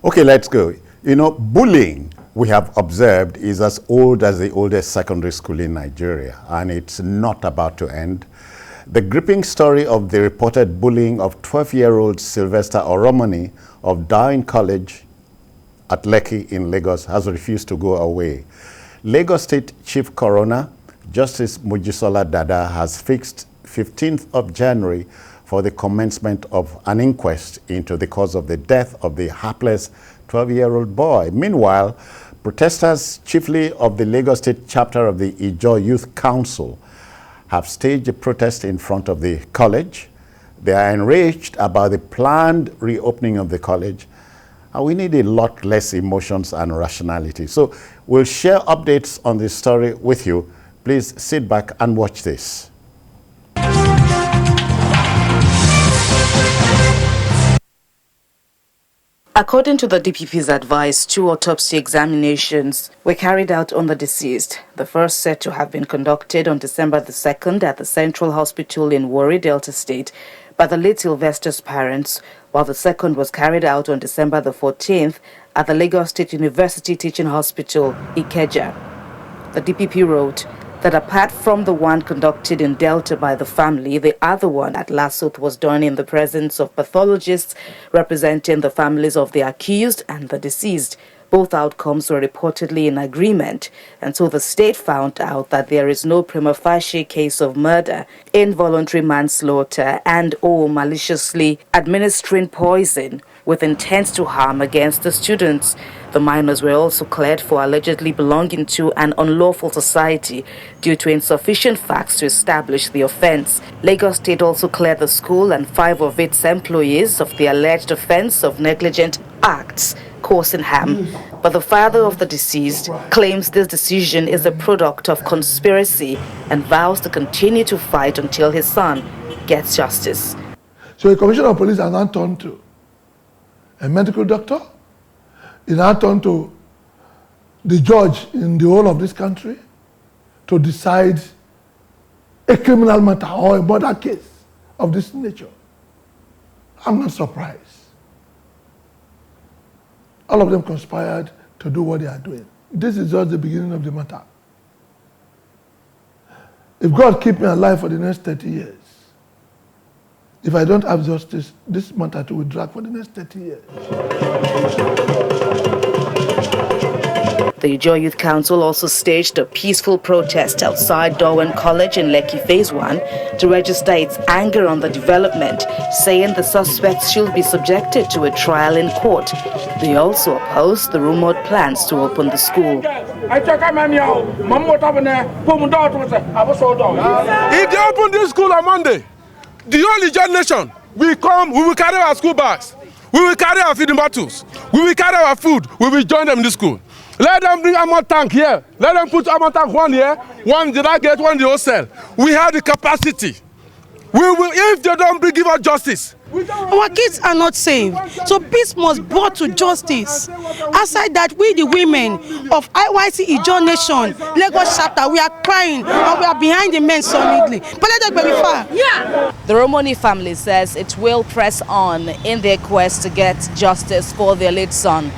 Okay, let's go. You know, bullying, we have observed, is as old as the oldest secondary school in Nigeria, and it's not about to end. The gripping story of the reported bullying of 12-year-old Sylvester Oromoni of Dowen College at Lekki in Lagos has refused to go away. Lagos State Chief Coroner Justice Mojisola Dada has fixed 15th of January for the commencement of an inquest into the cause of the death of the hapless 12-year-old boy. Meanwhile, protesters, chiefly of the Lagos State chapter of the Ijaw Youth Council, have staged a protest in front of the college. They are enraged about the planned reopening of the college, and we need a lot less emotions and rationality. So we'll share updates on this story with you. Please sit back and watch this. According to the DPP's advice, 2 autopsy examinations were carried out on the deceased. The first set to have been conducted on December the 2nd at the Central Hospital in Warri, Delta State, by the late Sylvester's parents, while the second was carried out on December the 14th at the Lagos State University Teaching Hospital, Ikeja. The DPP wrote that apart from the one conducted in Delta by the family, the other one at Lasot was done in the presence of pathologists representing the families of the accused and the deceased. Both outcomes were reportedly in agreement, and so the state found out that there is no prima facie case of murder, involuntary manslaughter, and/or maliciously administering poison with intent to harm against the students. The minors were also cleared for allegedly belonging to an unlawful society due to insufficient facts to establish the offense. Lagos State also cleared the school and 5 of its employees of the alleged offense of negligent acts causing harm. But the father of the deceased claims this decision is a product of conspiracy and vows to continue to fight until his son gets justice. So the commissioner of police are now turned to a medical doctor, is now turned to the judge in the whole of this country to decide a criminal matter or a murder case of this nature. I'm not surprised. All of them conspired to do what they are doing. This is just the beginning of the matter. If God keep me alive for the next 30 years, if I don't have justice, this matter will drag for the next 30 years. The Ijaw Youth Council also staged a peaceful protest outside Dowen College in Lekki Phase 1 to register its anger on the development, saying the suspects should be subjected to a trial in court. They also opposed the rumored plans to open the school. If they open this school on Monday, the whole Ijaw nation will come, we will carry our school bags, we will carry our feeding bottles, we will carry our food, we will join them in the school. Let them bring armor tank here. Let them put armor tank one here, one in the right gate, one in the hostel. We have the capacity. We will, if they don't give us justice. Our kids are not safe, so peace must be brought to justice. Aside that, we the women of IYC Ijaw Nation, Lagos chapter, we are crying and we are behind the men solidly. But let us be far. Yeah. The Oromoni family says it will press on in their quest to get justice for their late son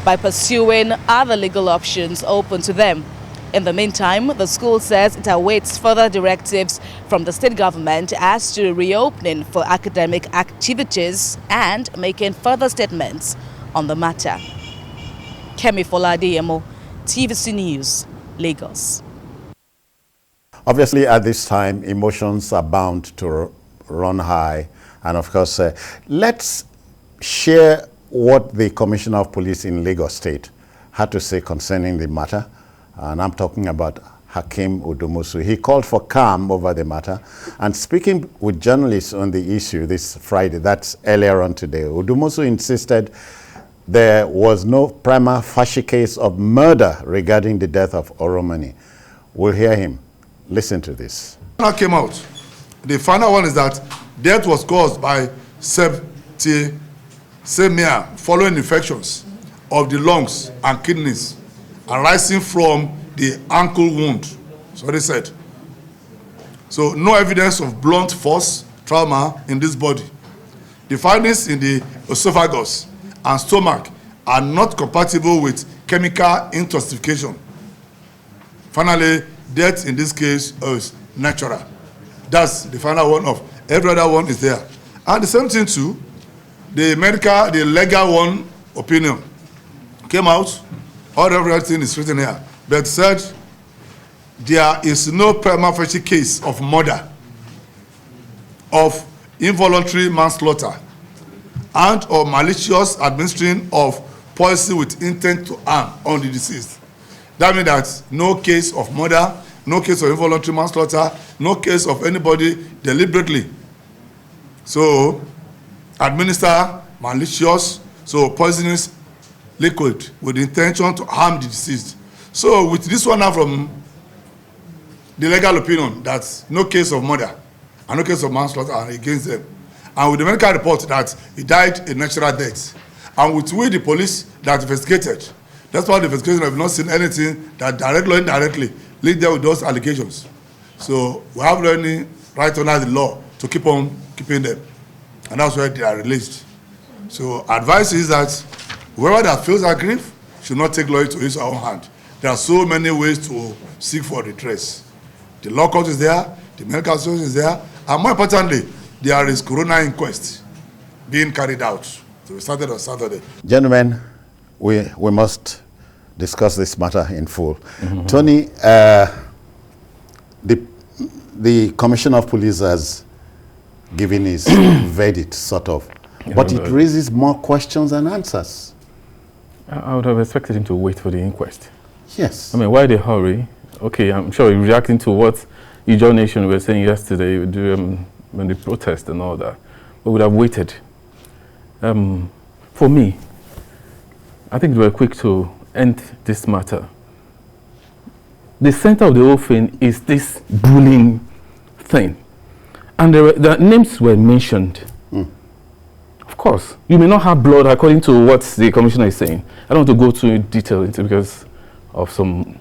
by pursuing other legal options open to them. In the meantime, the school says it awaits further directives from the state government as to reopening for academic activities and making further statements on the matter. Kemi Foladeyemo, TVC News, Lagos. Obviously, at this time, emotions are bound to run high. And of course, let's share what the Commissioner of Police in Lagos State had to say concerning the matter. And I'm talking about Hakeem Odumosu. He called for calm over the matter. And speaking with journalists on the issue this Friday, that's earlier on today, Odumosu insisted there was no prima facie case of murder regarding the death of Oromoni. We'll hear him. Listen to this. Came out. The final one is that death was caused by septicemia following infections of the lungs and kidneys arising from the ankle wound. So they said. So no evidence of blunt force trauma in this body. The findings in the esophagus and stomach are not compatible with chemical intoxication. Finally, death in this case is natural. That's the final one of every other one is there. And the same thing too, the legal one opinion came out, all everything is written here, but said there is no prima facie case of murder, of involuntary manslaughter, and or malicious administering of poison with intent to harm on the deceased. That means that no case of murder, no case of involuntary manslaughter, no case of anybody deliberately. So, administer malicious, so poisonous liquid with the intention to harm the deceased. So, with this one now from the legal opinion, that's no case of murder and no case of manslaughter against them. And with the medical report that he died a natural death. And with we, the police that investigated, that's why the investigation have not seen anything that directly or indirectly lead them with those allegations. So we have any right under the law to keep on keeping them. And that's why they are released. So advice is that whoever that feels aggrieved should not take law into his own hand. There are so many ways to seek for redress. The law court is there, the medical association is there, and more importantly, there is coroner inquest being carried out. So we started on Saturday. Gentlemen, we must discuss this matter in full. Tony, the Commissioner of Police has given his verdict, sort of, but it raises more questions than answers. I would have expected him to wait for the inquest. Yes. I mean, why the hurry? Okay, I'm sure he's reacting to what Ijaw Nation were saying yesterday during the protest and all that. But would have waited. For me, I think they were quick to end this matter. The center of the whole thing is this bullying thing. And the names were mentioned. Of course, you may not have blood according to what the commissioner is saying. I don't want to go too detail into because of some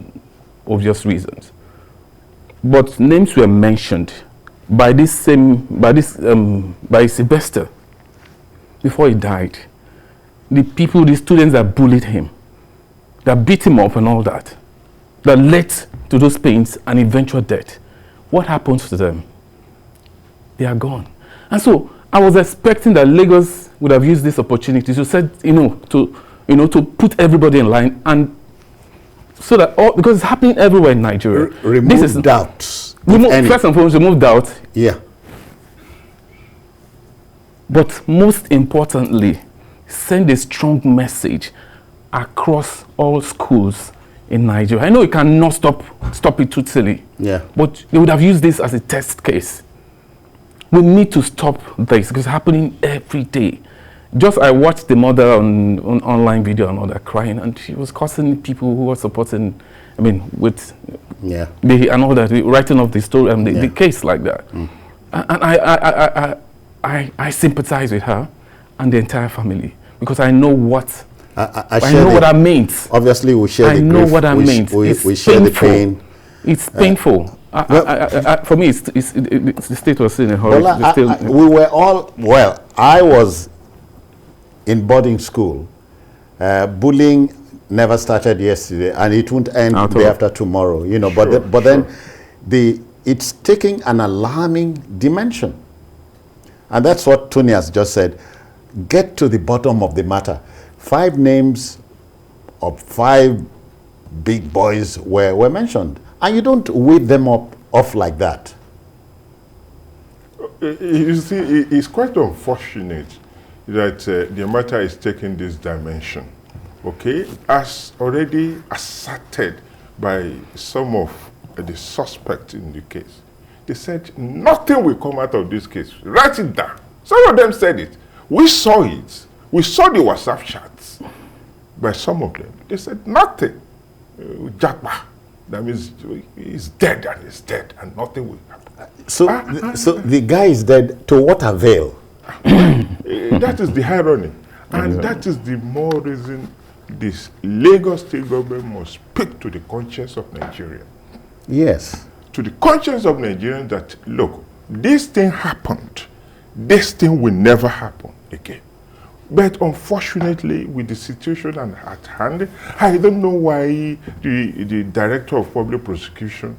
obvious reasons. But names were mentioned by Sylvester before he died. The students that bullied him, that beat him up and all that led to those pains and eventual death. What happens to them? They are gone. And so I was expecting that Lagos would have used this opportunity to set, to put everybody in line, and so that because it's happening everywhere in Nigeria. Remove doubts. First and foremost, remove doubt. Yeah. But most importantly, send a strong message across all schools in Nigeria. I know you cannot stop it totally. Yeah. But they would have used this as a test case. We need to stop this because it's happening every day. I watched the mother on online video and all that crying, and she was cursing people who were supporting, with and all that, writing of the story and the case like that. And I sympathize with her and the entire family because I know what I know what I meant. Obviously, we share the grief. I know what I meant. We share the pain. It's painful. For me, the state was in a hurry. I was in boarding school. Bullying never started yesterday, and it won't end day after tomorrow. But then it's taking an alarming dimension, and that's what Tony has just said. Get to the bottom of the matter. 5 names of 5 big boys were mentioned, and you don't weigh them off like that. You see, it's quite unfortunate that the matter is taking this dimension, okay? As already asserted by some of the suspects in the case. They said nothing will come out of this case. Write it down. Some of them said it. We saw it. We saw the WhatsApp chats by some of them. They said nothing. Jagba. That means he's dead and he's dead and nothing will happen. So the guy is dead, to what avail? That is the irony. And that is the more reason this Lagos state government must speak to the conscience of Nigeria. Yes. To the conscience of Nigerians that, look, this thing happened. This thing will never happen again. But unfortunately, with the situation at hand, I don't know why the Director of Public Prosecution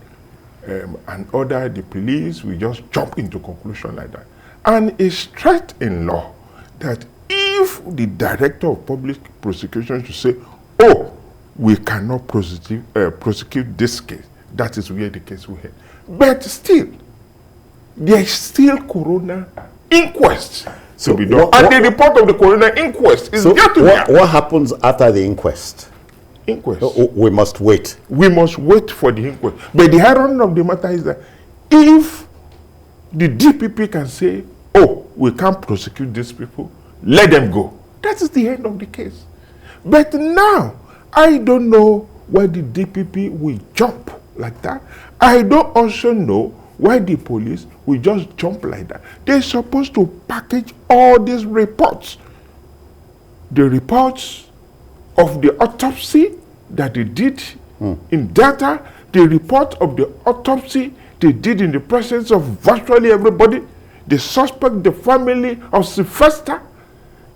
and the police will just jump into conclusion like that. And it's straight in law that if the Director of Public Prosecution should say, oh, we cannot prosecute this case, that is where the case will end. But still, there is still coroner inquest to be done. And the report of the coroner inquest is yet to be done. What happens after the inquest? Inquest. We must wait. We must wait for the inquest. But the irony of the matter is that if the DPP can say, oh, we can't prosecute these people, let them go. That is the end of the case. But now, I don't know why the DPP will jump like that. I don't also know why the police will just jump like that. They're supposed to package all these reports. The reports of the autopsy that they did in data, the report of the autopsy they did in the presence of virtually everybody, the suspect, the family of Sylvester,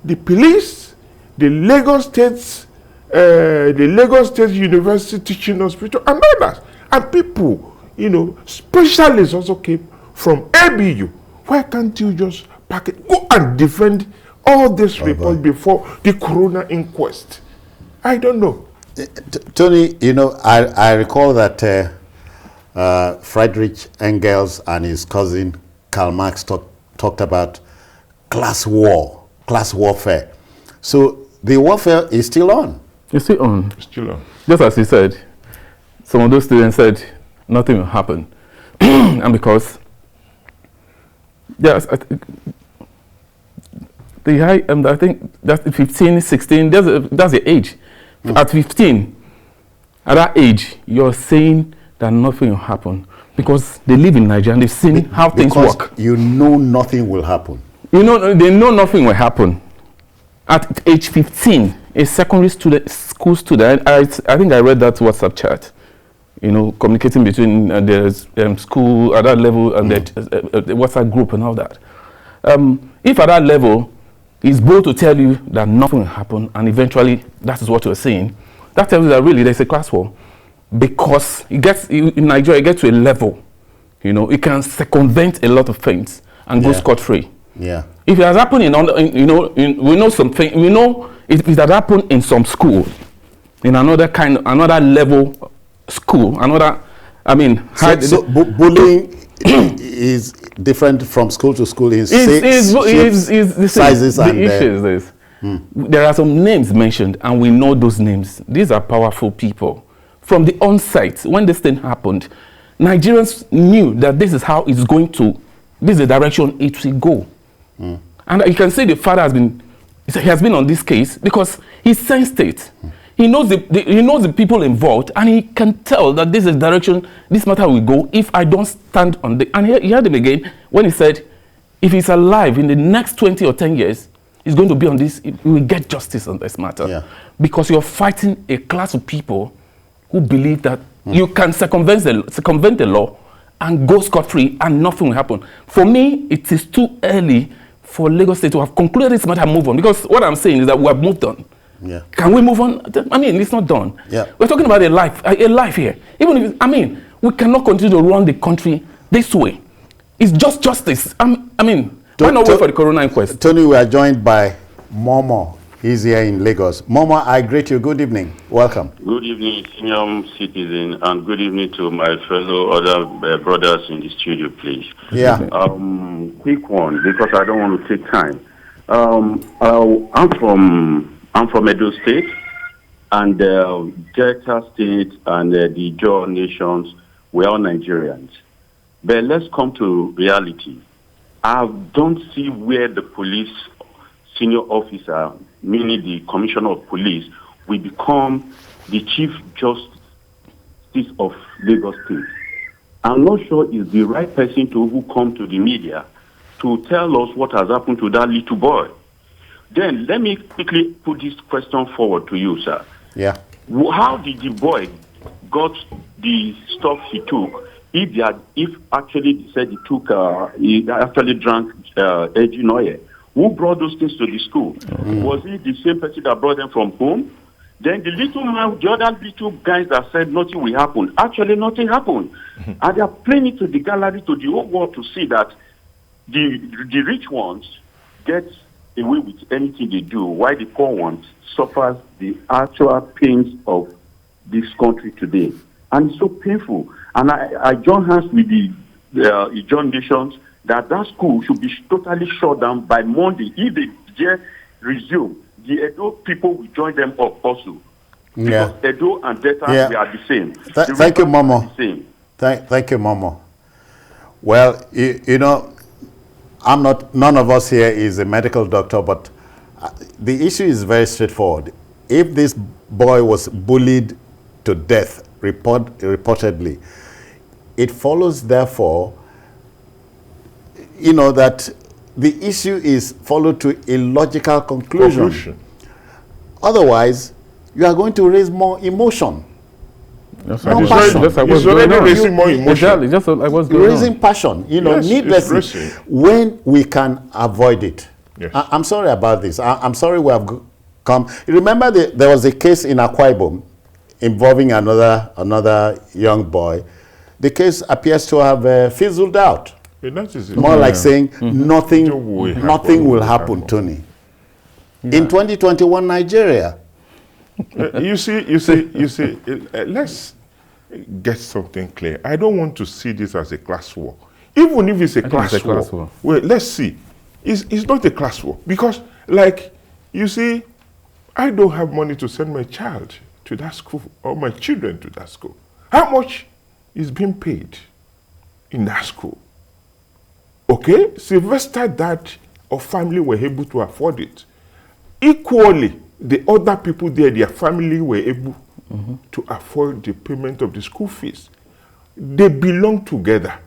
the police, the Lagos State University Teaching Hospital, and others. And people, you know, specialists also came from ABU. Why can't you just pack it, go and defend all this report before the coroner inquest? I don't know. Tony, you know, I recall that Friedrich Engels and his cousin Karl Marx talked about class warfare. So the warfare is still on. It's still on. It's still on. Just as he said, some of those students said nothing will happen. And because, yes, I think that's 15, 16, that's the age. At 15, at that age, you're saying that nothing will happen because they live in Nigeria and they've seen how things work. You know nothing will happen. You know, they know nothing will happen. At age 15, a secondary school student, I think I read that WhatsApp chat, you know, communicating between the school at that level and the WhatsApp group and all that. If at that level, he's bold to tell you that nothing will happen and eventually that is what you're saying, that tells you that really there's a class war. Because in Nigeria, it gets to a level, you know, it can circumvent a lot of things and go scot-free. Yeah. If it has happened we know something, we know if it has happened in some school, in another level school, bullying is different from school to school in sizes and issues. There are some names mentioned, and we know those names. These are powerful people. From the onset, when this thing happened, Nigerians knew that this is how it's going to, this is the direction it will go. And you can say the father has been on this case because he sensed it. He knows the people involved, and he can tell that this is the direction this matter will go if I don't stand on the. And he heard him again when he said, if he's alive in the next 20 or 10 years, he's going to be on this. We will get justice on this matter. Yeah. Because you're fighting a class of people who believe that you can circumvent the law and go scot-free and nothing will happen. For me, it is too early for Lagos State to have concluded this matter and move on. Because what I'm saying is that we have moved on. Yeah. Can we move on? I mean, it's not done. Yeah. We're talking about a life here. Even if, we cannot continue to run the country this way. It's just justice. Why not wait for the coroner inquest? Tony, we are joined by Momo. He's here in Lagos. Momo, I greet you. Good evening. Welcome. Good evening, senior citizen, and good evening to my fellow other brothers in the studio, please. Yeah. Quick one, because I don't want to take time. I'm from Edo State, and Delta State and the Jaw nations, we're all Nigerians. But let's come to reality. I don't see where the police senior officer, meaning the commissioner of police, will become the chief justice of Lagos State. I'm not sure he's the right person to come to the media to tell us what has happened to that little boy. Then let me quickly put this question forward to you, sir. Yeah. How did the boy got the stuff he took? If actually said he actually drank aging oil, Who brought those things to the school? Was it the same person that brought them from home? Then the little man, the other little guys that said nothing will happen, actually nothing happened. And they are playing it to the gallery, to the whole world to see that the rich ones get away with anything they do, while the poor ones suffers the actual pains of this country today. And it's so painful. And I join hands with the John nations that school should be totally shut down by Monday. If they dare resume, the Edo people will join them up also. Because Edo and Delta, we are the same. Thank you, Momo. Thank you, Momo. Well, you know, none of us here is a medical doctor, but the issue is very straightforward. If this boy was bullied to death, reportedly, it follows, therefore, you know, that the issue is followed to a logical conclusion. Otherwise, you are going to raise more emotion. It's already raising more emotion. Just like what's going raising passion, you know, needlessly, when we can avoid it. Yes. I'm sorry about this. I'm sorry we have come. Remember, there was a case in Akwa Ibom involving another young boy. The case appears to have fizzled out. More like saying nothing will happen, Tony. In 2021 Nigeria. You see, let's get something clear. I don't want to see this as a class war. Even if it's a class war. Well, let's see. It's not a class war. Because, like, you see, I don't have money to send my child to that school or my children to that school. How much is being paid in that school? Okay, Sylvester dad or family were able to afford it. Equally, the other people there, their family were able to afford the payment of the school fees. They belong together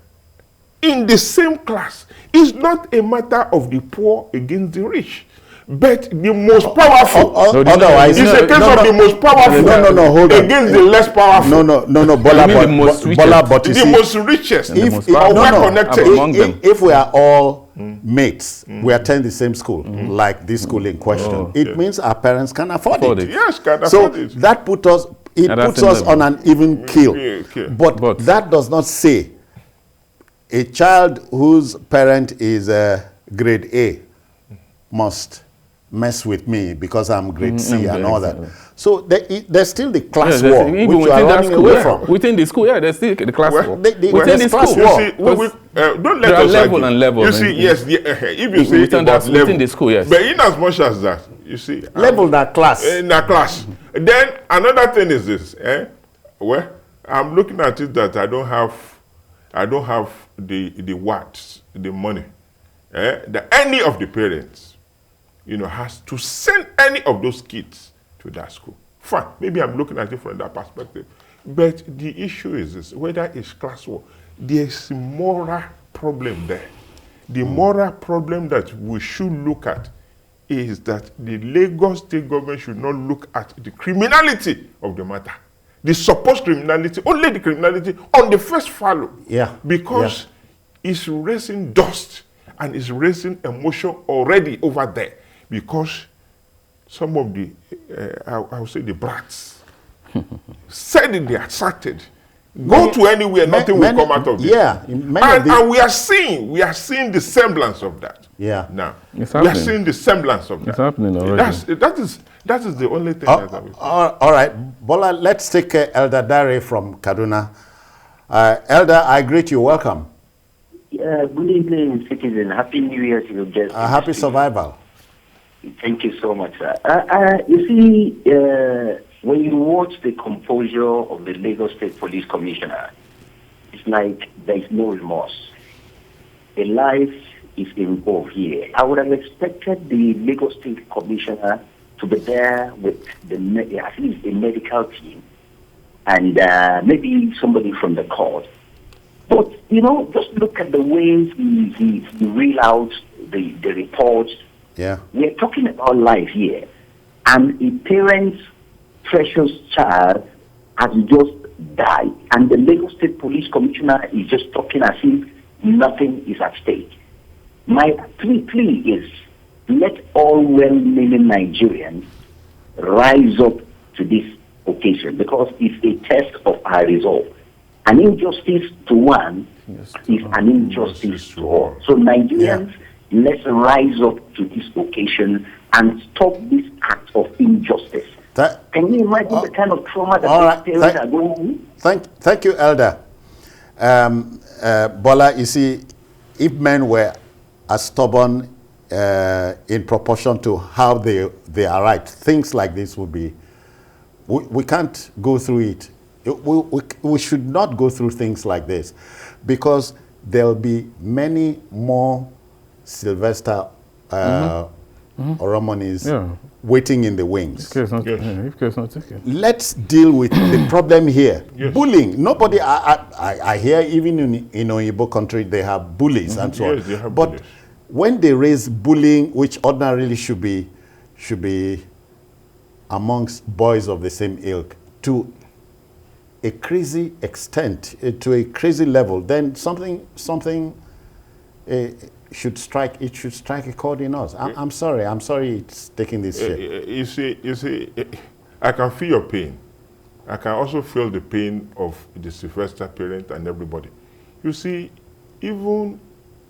in the same class. It's not a matter of the poor against the rich, but the most powerful. Otherwise, it's a case of the most powerful hold on. Against the less powerful. No, Bola, but you see, the most richest, connected. If we are all mates, we attend the same school, like this school in question, it means our parents can afford it. Yes, can afford it. So that puts us on an even keel. But that does not say a child whose parent is grade A must mess with me because I'm grade C and all that. So there's still the class war, which you are running away from. Within the school, there's still the class war. Within the class war. Don't let us level and level. You see, yes, if you say about level, within the school, yes. But in as much as that, you see, level that class. In that class. Then another thing is this. Well, I'm looking at it that I don't have the watts, the money. That any of the parents, you know, has to send any of those kids to that school. Fine, maybe I'm looking at it from that perspective. But the issue is this, whether it's class war, there's a moral problem there. The moral problem that we should look at is that the Lagos state government should not look at the criminality of the matter. The supposed criminality, only the criminality on the first follow. Because it's raising dust and it's raising emotion already over there. Because some of the, I would say the brats, said it, they accepted. Go to anywhere, nothing will come out of this. And we are seeing the semblance of that. Now, we are seeing the semblance of that. It's happening already. That is the only thing that we all right, Bola, let's take Elder Dare from Kaduna. Elder, I greet you. Welcome. Good evening, citizen. Happy New Year to you guests. Happy survival. Thank you so much, sir. You see, when you watch the composure of the Lagos State Police Commissioner, it's like there is no remorse. A life is involved here. I would have expected the Lagos State Commissioner to be there with at least a medical team and maybe somebody from the court. But, you know, just look at the way he reel out the reports. We're talking about life here. And a parent's precious child has just died. And the Lagos State Police Commissioner is just talking as if nothing is at stake. My plea is, let all well-meaning Nigerians rise up to this occasion, because it's a test of our resolve. An injustice to one is an injustice to all. So Nigerians, let's rise up to this occasion and stop this act of injustice. Can you imagine the kind of trauma that these parents are going through? Thank you, Elder. Bola, you see, if men were as stubborn in proportion to how they are right, things like this would be, we can't go through it. We should not go through things like this, because there will be many more Sylvester Oromonis waiting in the wings. Let's deal with the problem here. Bullying. Nobody, I hear even in Oyibo country they have bullies and so on. But bullies. When they raise bullying, which ordinarily should be amongst boys of the same ilk, to a crazy extent, to a crazy level, then something should strike a chord in us. I'm sorry it's taking this shape. You see, I can feel your pain. I can also feel the pain of the Sylvester parent and everybody. You see, even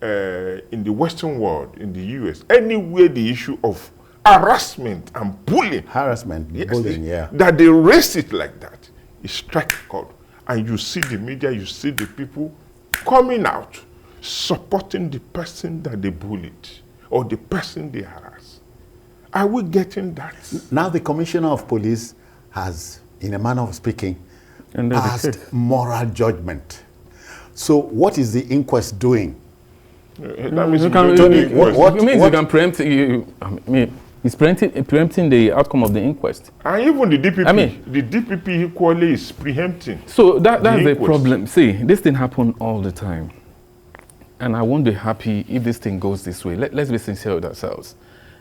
in the Western world, in the US, anywhere the issue of harassment and bullying, bullying, that they raise it like that, it strikes a chord. And you see the media, you see the people coming out, supporting the person that they bullied or the person they harassed. Are we getting that? Now the Commissioner of Police has, in a manner of speaking, passed moral judgment. So what is the inquest doing? That means you can preempt. He's preempting the outcome of the inquest. And even the DPP, the DPP equally is preempting. So that's the problem. See, this thing happens all the time. And I won't be happy if this thing goes this way. Let's be sincere with ourselves.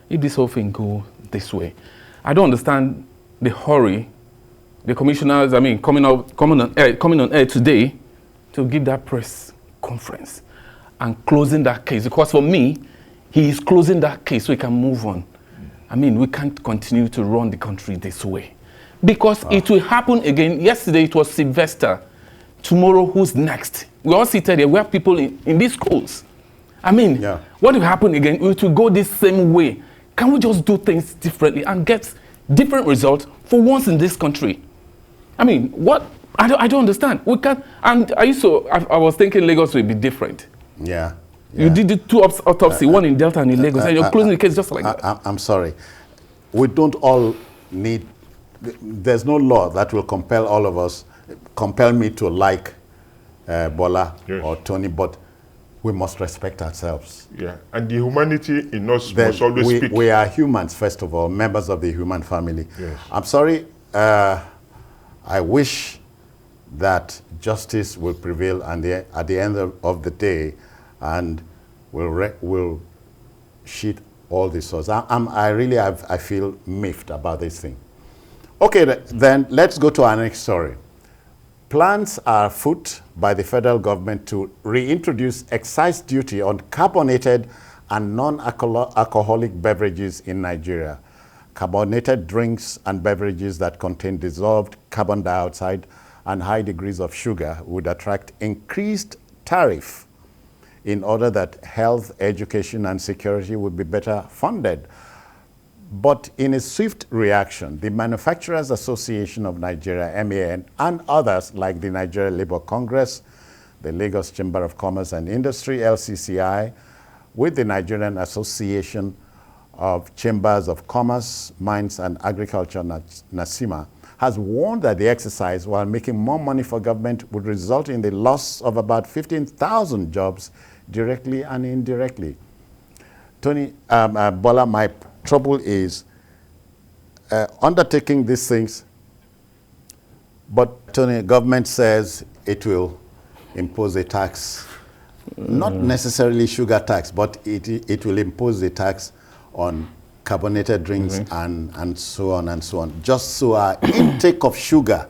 If this whole thing goes this way, I don't understand the hurry. The commissioners, coming on air today to give that press conference and closing that case. Because for me, he is closing that case so he can move on. We can't continue to run the country this way. Because it will happen again. Yesterday it was Sylvester. Tomorrow, who's next? We all seated here. We have people in these schools. What will happen again? It will go this same way. Can we just do things differently and get different results for once in this country? What? I don't understand. We can't. And I was thinking Lagos will be different. You did the two autopsy, one in Delta and in Lagos, and you're closing the case just like that. I'm sorry. We don't all need, there's no law that will compel me to like Bola or Tony, but we must respect ourselves. And the humanity in us must always speak. We are humans, first of all, members of the human family. I'm sorry. I wish that justice will prevail at the end of the day, and will sheet all the source. I feel miffed about this thing. Okay, then let's go to our next story. Plans are afoot by the federal government to reintroduce excise duty on carbonated and non-alcoholic beverages in Nigeria. Carbonated drinks and beverages that contain dissolved carbon dioxide and high degrees of sugar would attract increased tariff in order that health, education, and security would be better funded. But in a swift reaction, the Manufacturers Association of Nigeria, MAN, and others like the Nigeria Labour Congress, the Lagos Chamber of Commerce and Industry, LCCI, with the Nigerian Association of Chambers of Commerce, Mines and Agriculture, NASIMA, has warned that the exercise, while making more money for government, would result in the loss of about 15,000 jobs directly and indirectly. Tony, Bola, my trouble is undertaking these things, but Tony, government says it will impose a tax, not necessarily sugar tax, but it will impose a tax on carbonated drinks and so on, just so our intake of sugar,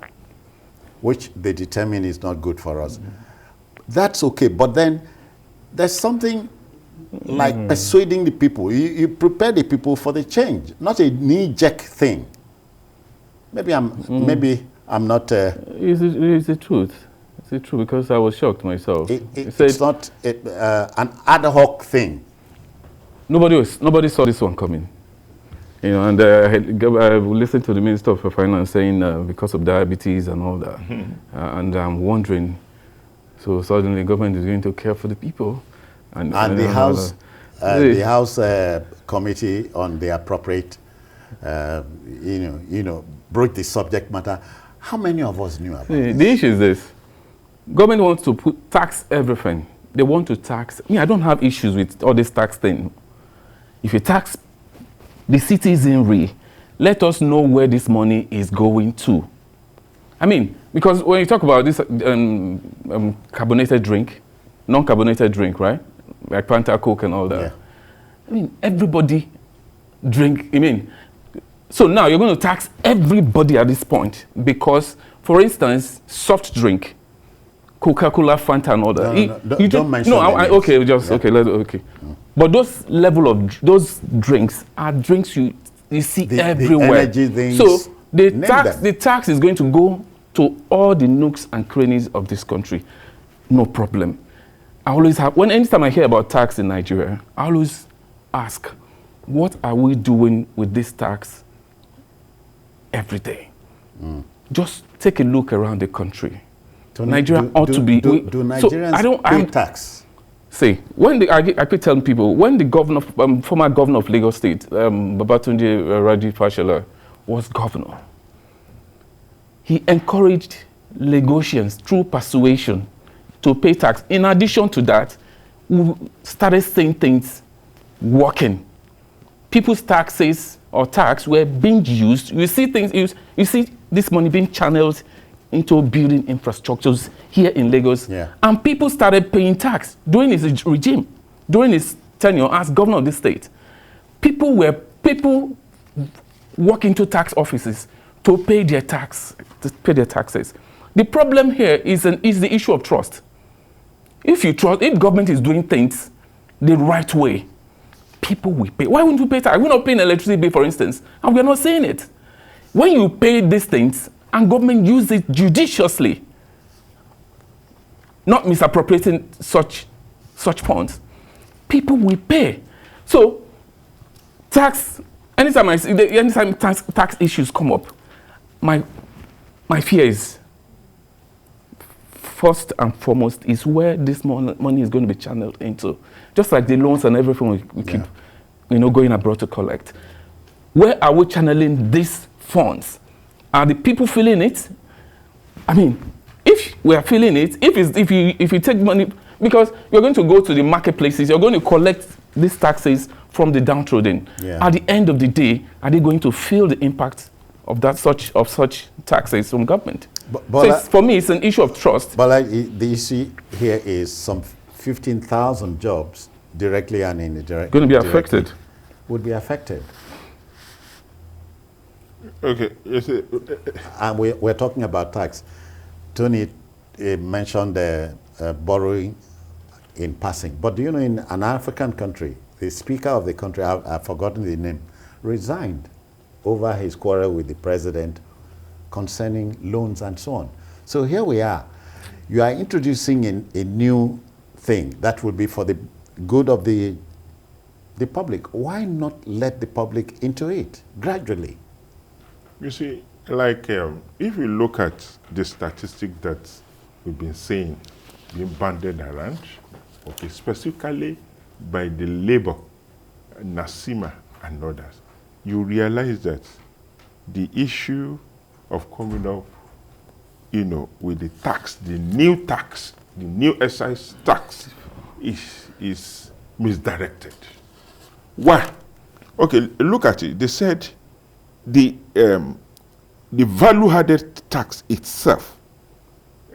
which they determine is not good for us. That's okay, but then there's something like persuading the people. You prepare the people for the change, not a knee-jerk thing. Maybe I'm not. It's the truth. It's the truth, because I was shocked myself. It's not an ad hoc thing. Nobody saw this one coming. You know, and I listened to the Minister of Finance saying because of diabetes and all that, and I'm wondering. So suddenly, government is going to care for the people, and the House Committee on the appropriate, broke the subject matter. How many of us knew about this? The issue is this: government wants to tax everything. They want to tax. I don't have issues with all this tax thing. If you tax the citizenry, let us know where this money is going to. I mean, because when you talk about this carbonated drink, non-carbonated drink, right? Like Fanta, Coke and all that. Yeah. I mean, everybody drink, so now you're going to tax everybody at this point because, for instance, soft drink, Coca-Cola, Fanta and all that. Don't mention okay. But those level of those drinks are drinks you see everywhere. The energy things, so the tax is going to go to all the nooks and crannies of this country. No problem. I always have, anytime I hear about tax in Nigeria, I always ask, what are we doing with this tax every day? Just take a look around the country. Nigeria ought to be. Do Nigerians pay tax? See, I keep telling people, when the former governor of Lagos State, Babatunde Raji Fashola, was governor, he encouraged Lagosians through persuasion to pay tax. In addition to that, we started seeing things working. People's taxes or tax were being used. You see this money being channeled into building infrastructures here in Lagos. Yeah. And people started paying tax during his regime, during his tenure as governor of the state. People walk into tax offices to pay their taxes. The problem here is the issue of trust. If government is doing things the right way, people will pay. Why wouldn't you pay tax? We're not paying electricity bill, for instance, and we're not saying it. When you pay these things, and government use it judiciously, not misappropriating such funds, people will pay. So, tax. Anytime tax issues come up, my fear is first and foremost is where this money is going to be channeled into. Just like the loans and everything we keep, going abroad to collect. Where are we channeling these funds? Are the people feeling it? I mean, if we are feeling it, if you take money, because you're going to go to the marketplaces, you're going to collect these taxes from the downtrodden. Yeah. At the end of the day, are they going to feel the impact of such taxes from government? For me, it's an issue of trust. But the issue here is some 15,000 jobs, directly and indirectly, going to be affected. Would be affected. Okay, and we're talking about tax. Tony mentioned borrowing in passing. But do you know, in an African country, the speaker of the country, I've forgotten the name, resigned over his quarrel with the president concerning loans and so on. So here we are. You are introducing a new thing that will be for the good of the public. Why not let the public into it gradually? You see, like if you look at the statistic that we've been seeing being banded around, okay, specifically by the labor, Nasima and others, you realize that the issue of coming up, with the tax, the new excise tax is misdirected. Why? Okay, look at it. They said the value-added tax itself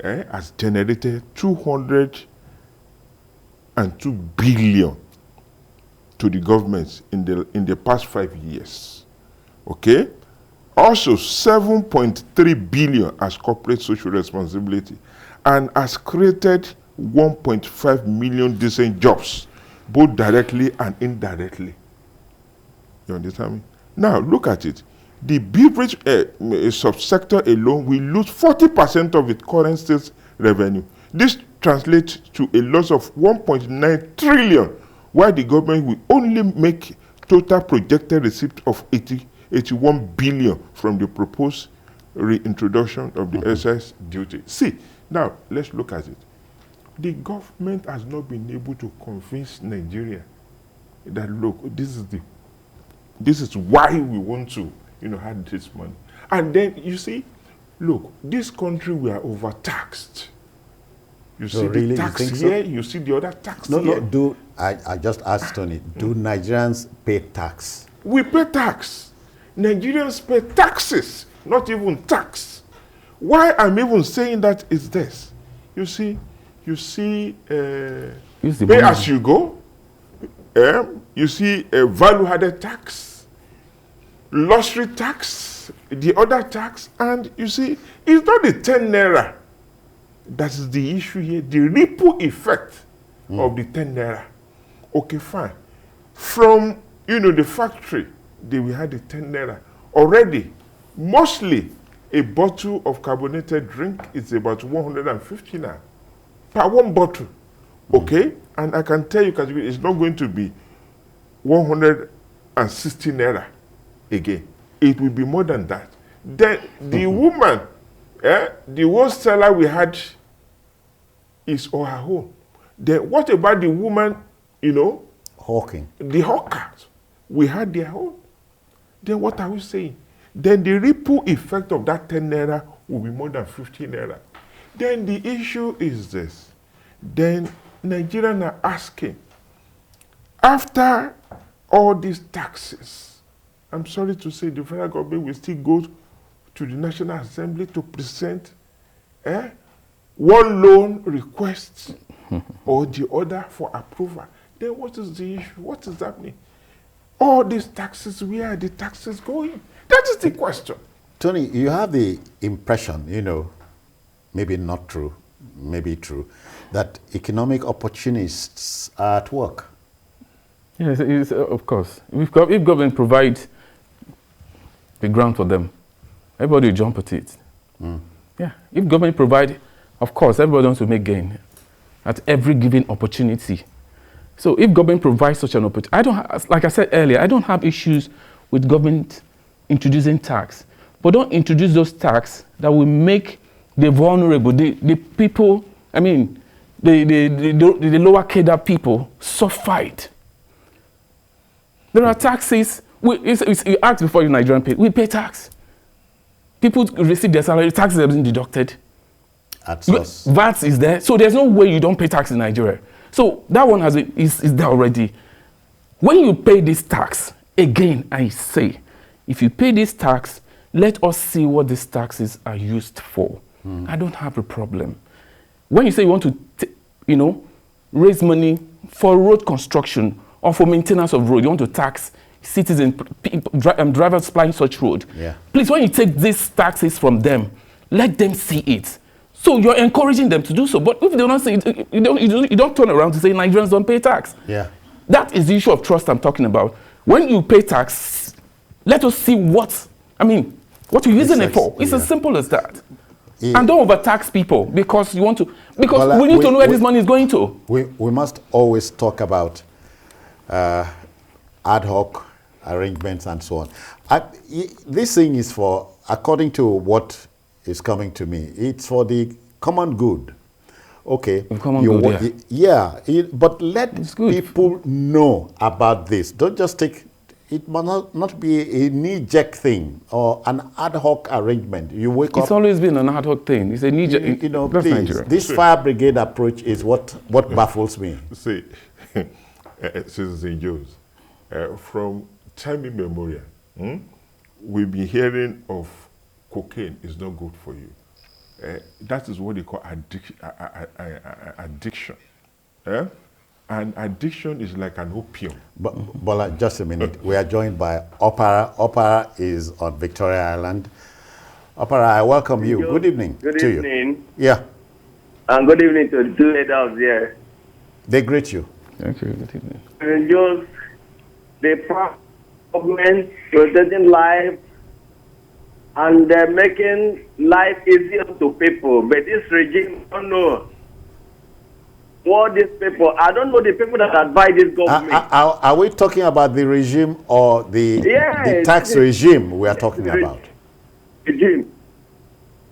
has generated 202 billion to the government in the past 5 years. Okay? Also, 7.3 billion as corporate social responsibility and has created 1.5 million decent jobs. both directly and indirectly. You understand me? Now, look at it. The beverage subsector alone will lose 40% of its current sales revenue. This translates to a loss of 1.9 trillion, while the government will only make total projected receipt of 81 billion from the proposed reintroduction of the excise duty. See, now let's look at it. The government has not been able to convince Nigeria that, look, this is why we want to, have this money. And then you see, look, this country, we are overtaxed. You see really, the tax you here, you see the other tax here. No, I just asked Tony, do Nigerians pay tax? We pay tax. Nigerians pay taxes, not even tax. Why I'm even saying that is this. You see, pay as you go. You see value-added tax, luxury tax, the other tax, and you see, it's not the 10 naira that is the issue here, the ripple effect of the 10 naira. Okay, fine. From, the factory, we had the 10 naira. Already, mostly, a bottle of carbonated drink is about 150 naira per one bottle. Okay? And I can tell you, it's not going to be 160 naira again. It will be more than that. Then the woman, the worst seller we had is on her own. Then what about the woman, Hawking. The hawkers? We had their own. Then what are we saying? Then the ripple effect of that 10 naira will be more than 50 naira. Then the issue is this. Then Nigerians are asking, after all these taxes, I'm sorry to say the federal government will still go to the National Assembly to present one loan request or the other for approval. Then what is the issue? What is happening? All these taxes, where are the taxes going? That is the question. Tony, you have the impression, maybe not true, maybe true, that economic opportunists are at work. Yes, of course. If government provides the ground for them, everybody will jump at it. Yeah, if government provide, of course, everybody wants to make gain at every given opportunity. So if government provides such an opportunity, like I said earlier, I don't have issues with government introducing tax, but don't introduce those tax that will make the vulnerable, the people, I mean, the lower cadre people suffer it. There are taxes. You asked before you Nigerian pay. We pay tax. People receive their salary. Taxes have been deducted. At source. VAT is there. So there's no way you don't pay tax in Nigeria. So that one is there already. When you pay this tax, again, I say, if you pay this tax, let us see what these taxes are used for. I don't have a problem. When you say you want to, raise money for road construction or for maintenance of road, you want to tax citizens, drivers plying such road. Yeah. Please, when you take these taxes from them, let them see it. So you're encouraging them to do so. But if they don't see it, you don't turn around to say Nigerians don't pay tax. Yeah. That is the issue of trust I'm talking about. When you pay tax, let us see what you're using it for. It's as simple as that. Yeah. And don't overtax people because you want to, because we need to know where this money is going to. We must always talk about ad hoc arrangements and so on. This thing is for, according to what is coming to me, it's for the common good. Okay. Common good, but let people know about this. Don't just take, it must not be a knee-jerk thing or an ad hoc arrangement. You wake up. It's always been an ad hoc thing. It's a knee-jerk. Please, this fire brigade approach is what baffles me. See, Citizen Jones, from time immemorial, we've been hearing of cocaine is not good for you. That is what they call addiction. And addiction is like an opium. But just a minute. We are joined by Opera. Opera is on Victoria Island. Opera, I welcome you. Good evening. Good evening. Yeah. And good evening to the two leaders here. They greet you. Thank you. Good evening. Reduce the government protecting life and making life easier to people. But this regime don't know what these people. I don't know the people that advise this government. Are we talking about the regime or the tax regime we are talking about? Regime.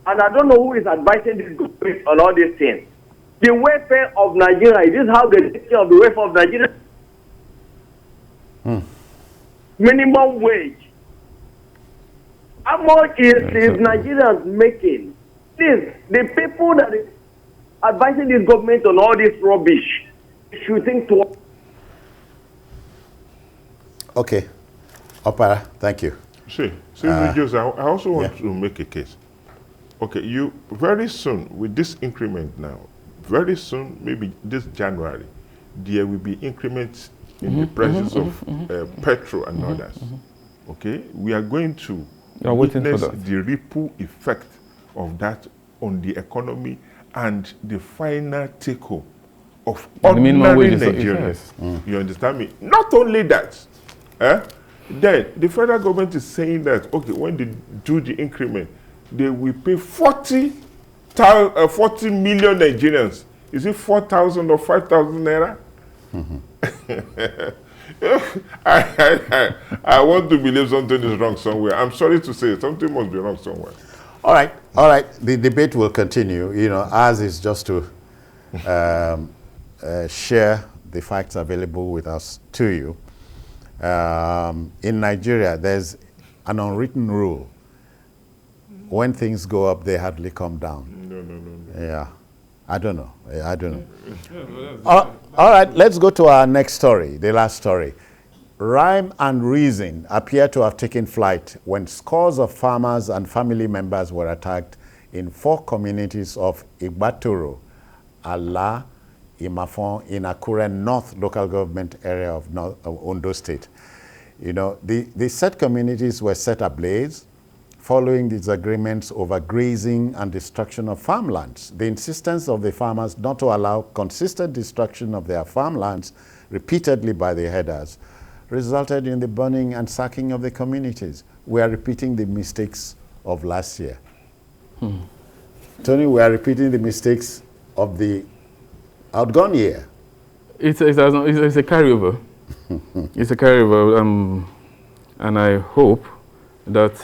And I don't know who is advising this government on all these things. The welfare of Nigeria, is this how they take care of the welfare of Nigeria? Minimum wage. How much is Nigerians making? Please, the people that is advising this government on all this rubbish should think to. Okay. Opera, thank you. See, Joseph, I also want to make a case. Okay, you very soon with this increment now, very soon, maybe this January, there will be increments in the prices of petrol and others. Okay, we are going to witness the ripple effect of that on the economy and the final take-home of ordinary Nigerians. You understand me? Not only that, then the federal government is saying that, okay, when they do the increment, they will pay 40 million Nigerians. Is it 4,000 or 5,000 naira? I want to believe something is wrong somewhere. I'm sorry to say, something must be wrong somewhere. All right. The debate will continue. You know, ours is just to share the facts available with us to you. In Nigeria, there's an unwritten rule. When things go up, they hardly come down. No. Yeah. I don't know. All right, let's go to our next story, the last story. Rhyme and reason appear to have taken flight when scores of farmers and family members were attacked in 4 communities of Igbatoro, Ala, Imafon, in Akure North local government area of Ondo State. You know, the said communities were set ablaze following disagreements over grazing and destruction of farmlands. The insistence of the farmers not to allow consistent destruction of their farmlands repeatedly by the herders resulted in the burning and sacking of the communities. We are repeating the mistakes of last year. Tony, we are repeating the mistakes of the outgone year. It's a carryover. It's a carryover, and I hope that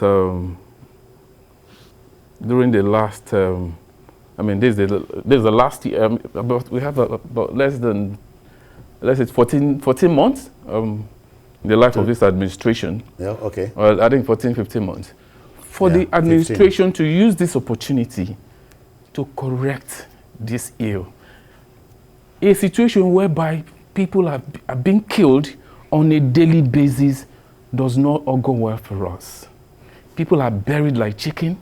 during the last, this is the last year. We have about less than, let's say, 14 months. The life of this administration. Yeah, okay. Well, I think 14, 15 months. For the administration 15. To use this opportunity to correct this ill. A situation whereby people are being killed on a daily basis does not augur well for us. People are buried like chicken.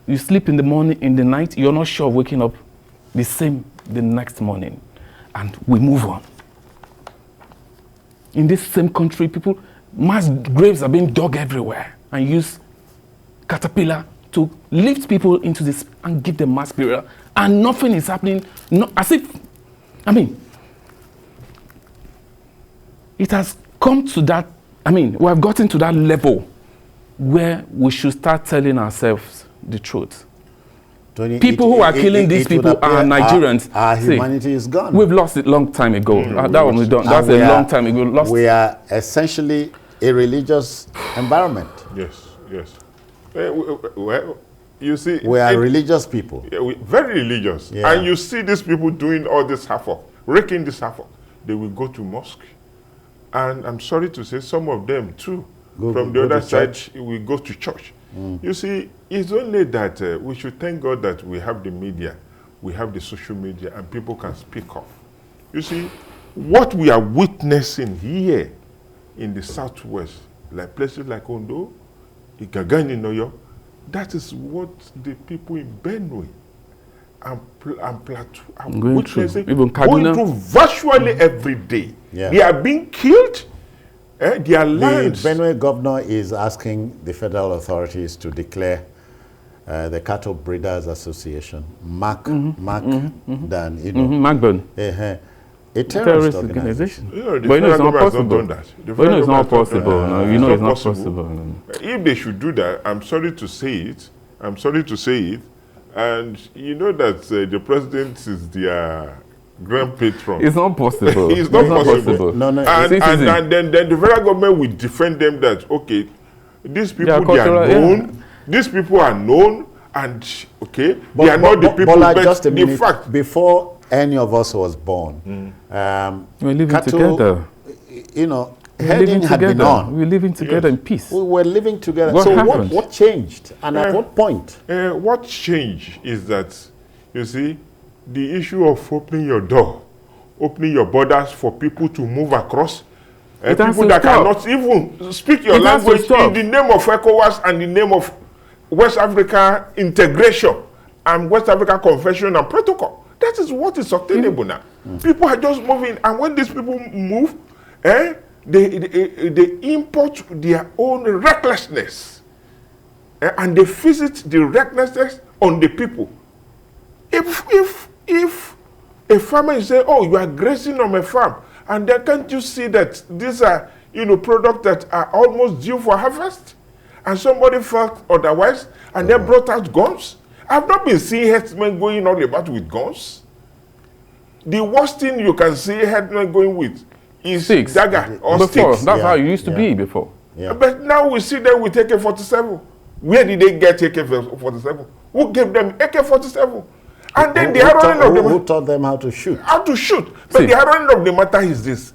You sleep in the morning, in the night, you're not sure of waking up the same the next morning. And we move on. In this same country, mass graves are being dug everywhere and use caterpillar to lift people into this and give them mass burial. And nothing is happening, it has come to that, we have gotten to that level where we should start telling ourselves the truth. Tony, people who are killing these people are Nigerians. Our humanity is gone. We've lost it long time ago. That one we don't. That's a long time ago. We are essentially a religious environment. Yes. Well, you see, we are religious people. Yeah, very religious. Yeah. And you see these people doing all this havoc, raking this havoc. They will go to mosque, and I'm sorry to say, some of them too, from the other side, will go to church. You see, it's only that we should thank God that we have the media, we have the social media, and people can speak up. You see, what we are witnessing here in the Southwest, like places like Ondo, Igagani, Noyo, that is what the people in Benue and Plateau are witnessing, going through virtually every day. Yeah. They are being killed. Their lands. The Benue governor is asking the federal authorities to declare the Cattle Breeders Association, MAC, A terrorist organization. But it's not possible. But it's not possible. No, you know it's not possible. No. If they should do that, I'm sorry to say it. I'm sorry to say it. And you know that the president is their grand patron. It's not possible. It's not possible. No. And then the federal government will defend them that, okay, these people, they are known. Yeah. These people are known. And, okay, they are not the people, but just a minute, the fact. Before any of us was born, we're living together. You know, heading had been on. We were living together in peace. We were living together. What what changed? And at what point? What changed is that, you see, the issue of opening your door, opening your borders for people to move across, people that cannot even speak your language in the name of ECOWAS and the name of West Africa integration and West Africa Convention and Protocol. That is what is sustainable now. People are just moving, and when these people move, they import their own recklessness, and they visit the recklessness on the people. If a farmer is saying, "Oh, you are grazing on my farm," and then can't you see that these are products that are almost due for harvest? And somebody felt otherwise, and they brought out guns. I've not been seeing herdsmen going all about with guns. The worst thing you can see herdsmen going with is dagger or sticks. That's how it used to be before. Yeah. But now we see them with AK-47. Where did they get AK-47? Who gave them AK-47? And then the irony of who taught them how to shoot? How to shoot. But the irony of the matter is this.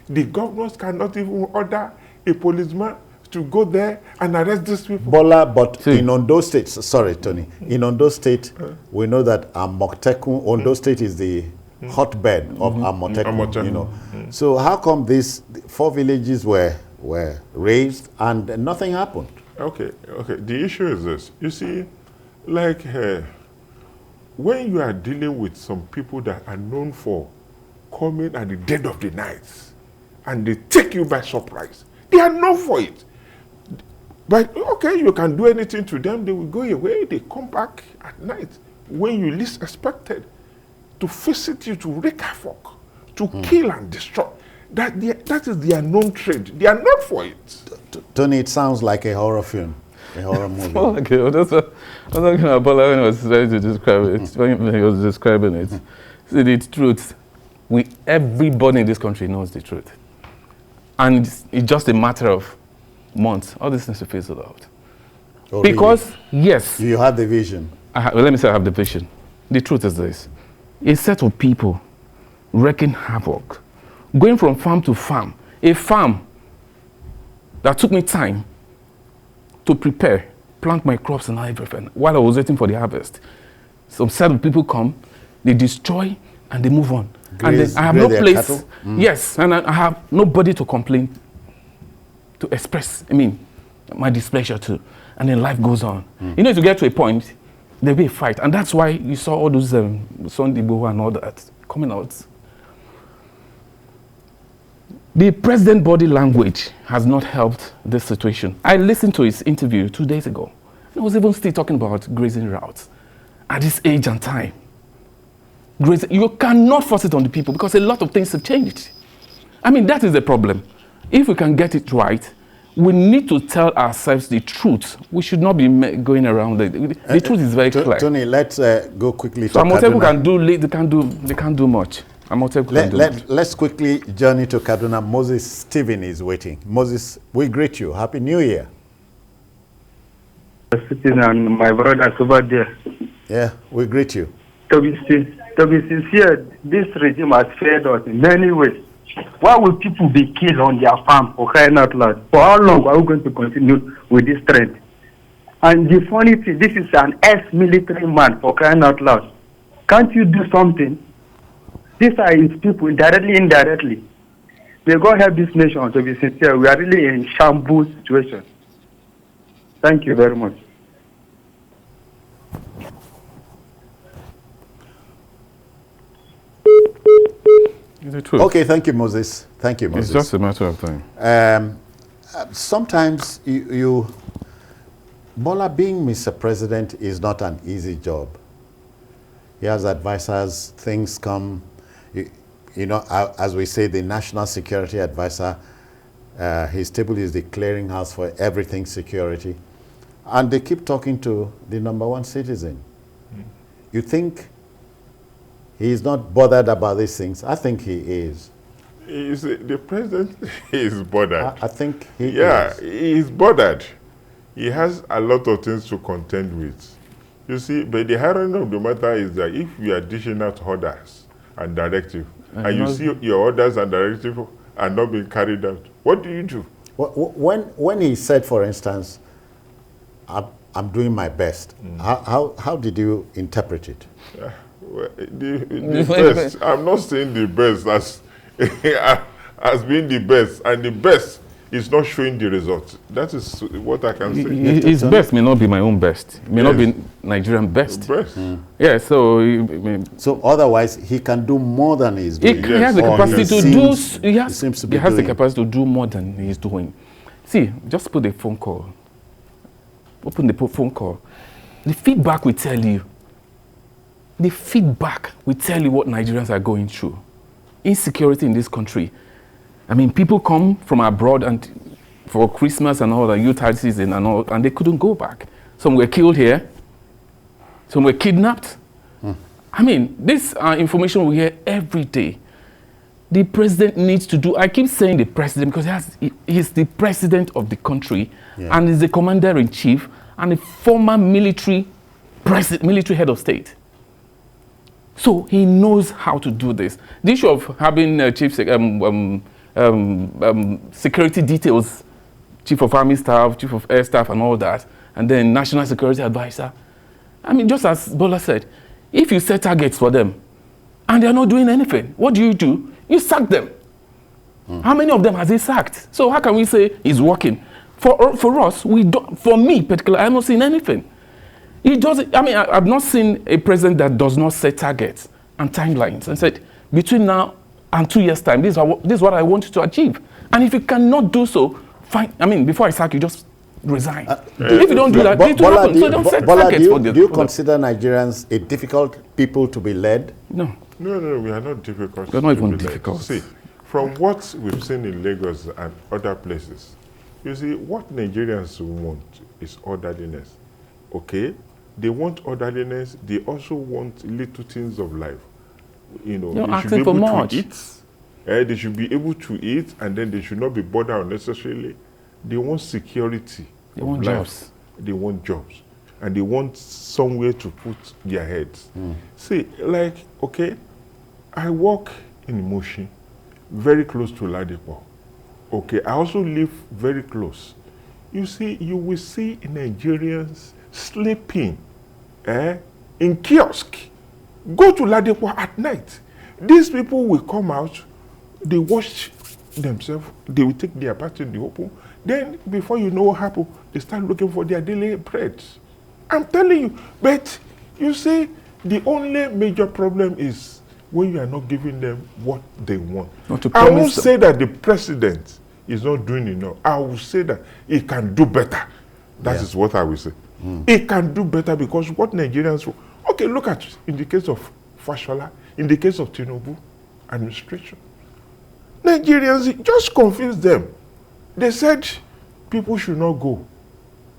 The governors cannot even order a policeman to go there and arrest these people. Bola, but in Ondo State, sorry, Tony, in Ondo State, we know that Amotekun, Ondo State is the hotbed of Amotekun, you know. So how come these 4 villages were raised and nothing happened? Okay. The issue is this. You see, like when you are dealing with some people that are known for coming at the dead of the night and they take you by surprise, they are known for it. But, okay, you can do anything to them, they will go away, they come back at night when you least expected to visit you, to wreak havoc, to kill and destroy. That is their known trade. They are not for it. Tony, it sounds like a horror film, a horror movie. Okay, well, that's what I was talking about when I was trying to describe it, when he was describing it. See, the truth, everybody in this country knows the truth. And it's just a matter of months, all these things to fizzle out. Oh, because, really? yes. You have the vision. Well, let me say I have the vision. The truth is this. A set of people wreaking havoc, going from farm to farm. A farm that took me time to prepare, plant my crops and everything while I was waiting for the harvest. Some set of people come, they destroy, and they move on. And then I have no place. Yes, and I have nobody to complain, to express, my displeasure to. And then life goes on. You know, to get to a point, there'll be a fight. And that's why you saw all those Sunday Boho and all that coming out. The president body language has not helped this situation. I listened to his interview 2 days ago. He was even still talking about grazing routes. At this age and time, you cannot force it on the people because a lot of things have changed. That is the problem. If we can get it right, we need to tell ourselves the truth. We should not be going around. The truth is very clear. Tony, let's go quickly to Kaduna. They can't do much. Let's quickly journey to Kaduna. Moses Stephen is waiting. Moses, we greet you. Happy New Year. And my brothers over there. Yeah, we greet you. To be sincere, this regime has failed us in many ways. Why will people be killed on their farm for crying out loud? For how long are we going to continue with this trend? And the funny thing, this is an ex-military man for crying out loud. Can't you do something? These are his people, directly, indirectly. May God help this nation. To be sincere, we are really in shambles situation. Thank you very much. Okay, thank you, Moses. Thank you, Moses. It's just a matter of time. Sometimes Bola, being Mr. President is not an easy job. He has advisors, things come. you know, as we say, the National Security Advisor, his table is the clearinghouse for everything security. And they keep talking to the #1 citizen. You think he is not bothered about these things? I think he is. The president is bothered. I think he is. Yeah, he is bothered. He has a lot of things to contend with. You see, but the irony of the matter is that if you are dishing out orders and directives, and you see your orders and directives are not being carried out, what do you do? When he said, for instance, I'm doing my best, how did you interpret it? Well, the best, I'm not saying the best as being the best, and the best is not showing the results. That is what I can say. His best may not be my own best. It may not be Nigerian best. Yeah, so otherwise he can do more than he's doing. He has the capacity to do. He has the capacity to do more than he's doing. See, just put the phone call. Open the phone call. The feedback will tell you. The feedback will tell you what Nigerians are going through. Insecurity in this country. I mean, people come from abroad and for Christmas and all the youth season and all, and they couldn't go back. Some were killed here. Some were kidnapped. I mean, this information we hear every day. The president needs to do. I keep saying the president because he's the president of the country, and he's the commander-in-chief and a former military head of state. So he knows how to do this. The issue of having security details, chief of army staff, chief of air staff and all that, and then national security advisor. I mean, just as Bola said, if you set targets for them and they're not doing anything, what do? You sack them. How many of them has he sacked? So how can we say he's working? For us, we don't, for me particularly, I'm not seeing anything. He doesn't, I mean, I've not seen a president that does not set targets and timelines and said, between now and 2 years' time, this is what I want you to achieve. And if you cannot do so, fine. I mean, before I sack you, just resign. If you don't do that, it will happen. So don't set targets for them. Do you consider Nigerians a difficult people to be led? No. No, we are not difficult. We're not even difficult. See, from what we've seen in Lagos and other places, you see, what Nigerians want is orderliness. Okay? They want orderliness. They also want little things of life. You know, they should be able to eat. They should be able to eat, and then they should not be bothered unnecessarily. They want security. They want jobs. They want jobs. And they want somewhere to put their heads. See, like, okay, I work in Moshi, very close to Ladipo. Okay, I also live very close. You see, you will see Nigerians sleeping in kiosk. Go to Ladipo at night. These people will come out, they wash themselves, they will take their bath in the open. Then, before you know what happened, they start looking for their daily bread. I'm telling you, but you see, the only major problem is when you are not giving them what they want. I won't say that the president is not doing enough. I will say that he can do better. That is what I will say. He can do better because what Nigerians want. Okay, look at in the case of Fashola, in the case of Tinubu administration. Nigerians just confused them. They said people should not go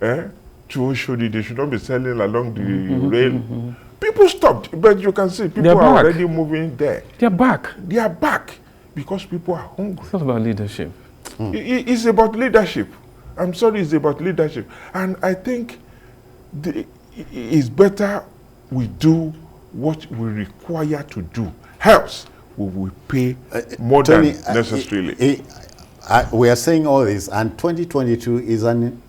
to Oshodi. They should not be selling along the rail. People stopped, but you can see people are already moving there. They're back. They are back because people are hungry. It's not about leadership. It's about leadership. I'm sorry, it's about leadership. And I think it's better we do what we require to do. Else, we will pay more than necessarily. We are saying all this, and 2022 is an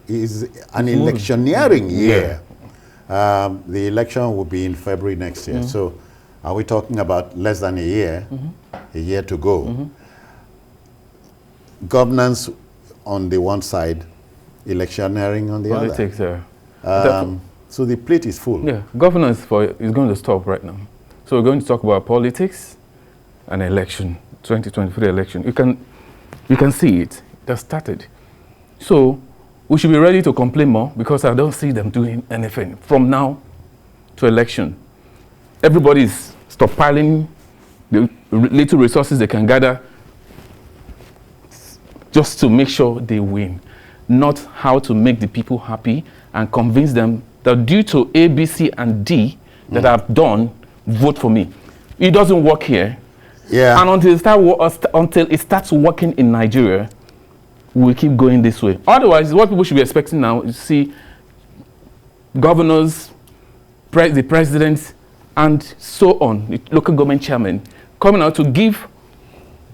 electioneering year. The election will be in February next year. So are we talking about less than a year to go? Governance on the one side, electioneering on the other. So the plate is full. Yeah, governance is going to stop right now. So we're going to talk about politics and election, 2023 election. You can see it. It has started. So we should be ready to complain more because I don't see them doing anything from now to election. Everybody is stockpiling the little resources they can gather just to make sure they win, not how to make the people happy and convince them that due to A, B, C, and D that I've done, vote for me. It doesn't work here. Yeah. And until it starts working in Nigeria, we'll keep going this way. Otherwise, what people should be expecting now is to see governors, the presidents, and so on, the local government chairman, coming out to give,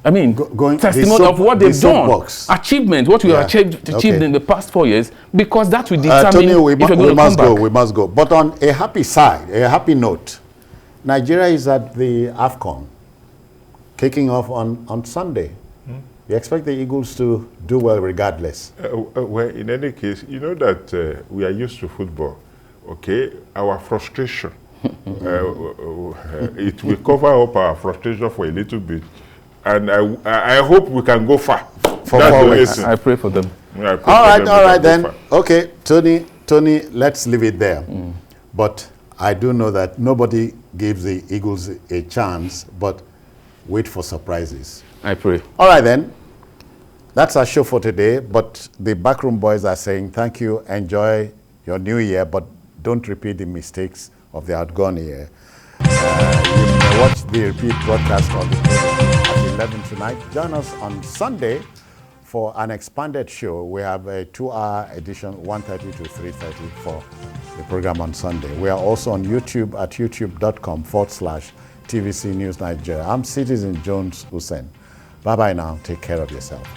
testimony of what they've done, achievement, what we have achieved in the past 4 years, because that will determine Tony, if you're going to come back. We must go. But on a happy side, a happy note, Nigeria is at the AFCON, kicking off on Sunday. You expect the Eagles to do well regardless? Well, in any case, you know that we are used to football, okay? Our frustration, it will cover up our frustration for a little bit. And I hope we can go far. I pray for them. All right then. Okay, Tony, let's leave it there. But I do know that nobody gives the Eagles a chance, but wait for surprises. I pray. All right then. That's our show for today, but the Backroom Boys are saying thank you, enjoy your new year, but don't repeat the mistakes of the outgone year. You may watch the repeat broadcast on at 11 tonight. Join us on Sunday for an expanded show. We have a 2-hour edition, 1:30 to 3:30 for the program on Sunday. We are also on YouTube at youtube.com/TVC News Nigeria. I'm Citizen Jones Hussein. Bye-bye now. Take care of yourself.